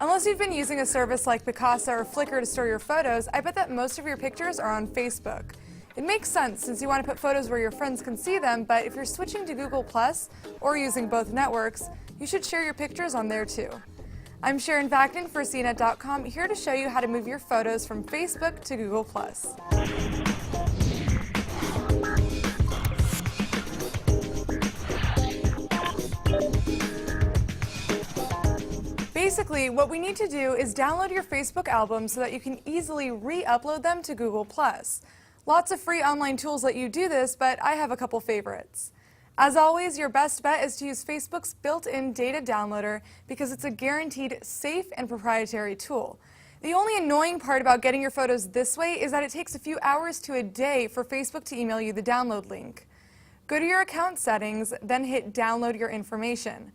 Unless you've been using a service like Picasa or Flickr to store your photos, I bet that most of your pictures are on Facebook. It makes sense since you want to put photos where your friends can see them, but if you're switching to Google+, or using both networks, you should share your pictures on there too. I'm Sharon Vaknin for CNET.com, here to show you how to move your photos from Facebook to Google+. Basically, what we need to do is download your Facebook albums so that you can easily re-upload them to Google+. Lots of free online tools let you do this, but I have a couple favorites. As always, your best bet is to use Facebook's built-in data downloader because it's a guaranteed safe and proprietary tool. The only annoying part about getting your photos this way is that it takes a few hours to a day for Facebook to email you the download link. Go to your account settings, then hit Download Your Information.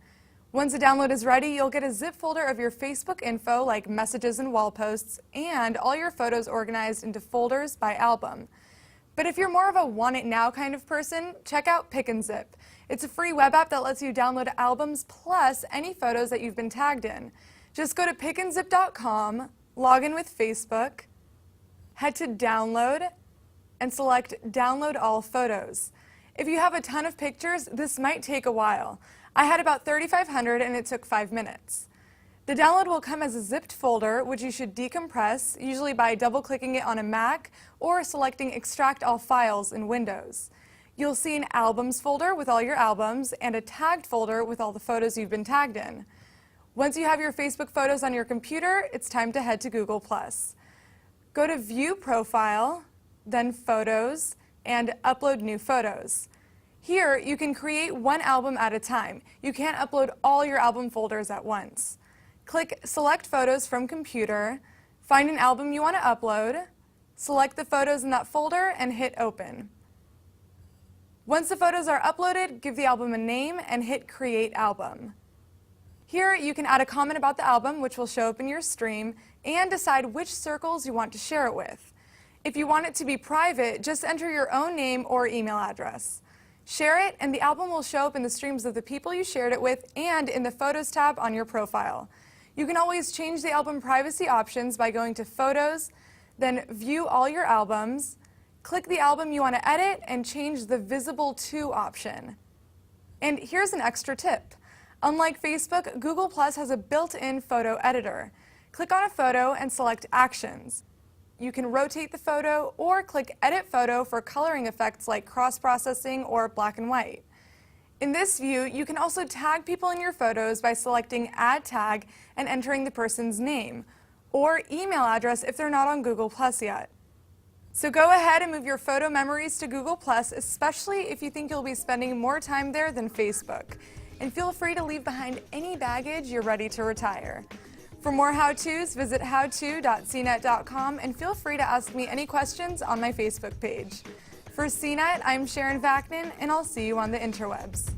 Once the download is ready, you'll get a zip folder of your Facebook info like messages and wall posts and all your photos organized into folders by album. But if you're more of a want it now kind of person, check out Pick and Zip. It's a free web app that lets you download albums plus any photos that you've been tagged in. Just go to pickandzip.com, log in with Facebook, head to Download, and select Download All Photos. If you have a ton of pictures, this might take a while. I had about 3,500 and it took 5 minutes. The download will come as a zipped folder, which you should decompress, usually by double-clicking it on a Mac or selecting Extract All Files in Windows. You'll see an Albums folder with all your albums and a Tagged folder with all the photos you've been tagged in. Once you have your Facebook photos on your computer, it's time to head to Google+. Go to View Profile, then Photos, and Upload New Photos. Here, you can create one album at a time. You can't upload all your album folders at once. Click Select Photos from Computer, find an album you want to upload, select the photos in that folder, and hit Open. Once the photos are uploaded, give the album a name and hit Create Album. Here, you can add a comment about the album, which will show up in your stream, and decide which circles you want to share it with. If you want it to be private, just enter your own name or email address. Share it, and the album will show up in the streams of the people you shared it with and in the Photos tab on your profile. You can always change the album privacy options by going to Photos, then View All Your Albums, click the album you want to edit, and change the Visible To option. And here's an extra tip. Unlike Facebook, Google+ has a built-in photo editor. Click on a photo and select Actions. You can rotate the photo or click Edit Photo for coloring effects like cross-processing or black and white. In this view, you can also tag people in your photos by selecting Add Tag and entering the person's name, or email address if they're not on Google+ yet. So go ahead and move your photo memories to Google+, especially if you think you'll be spending more time there than Facebook. And feel free to leave behind any baggage you're ready to retire. For more how-tos, visit howto.cnet.com and feel free to ask me any questions on my Facebook page. For CNET, I'm Sharon Vaknin, and I'll see you on the interwebs.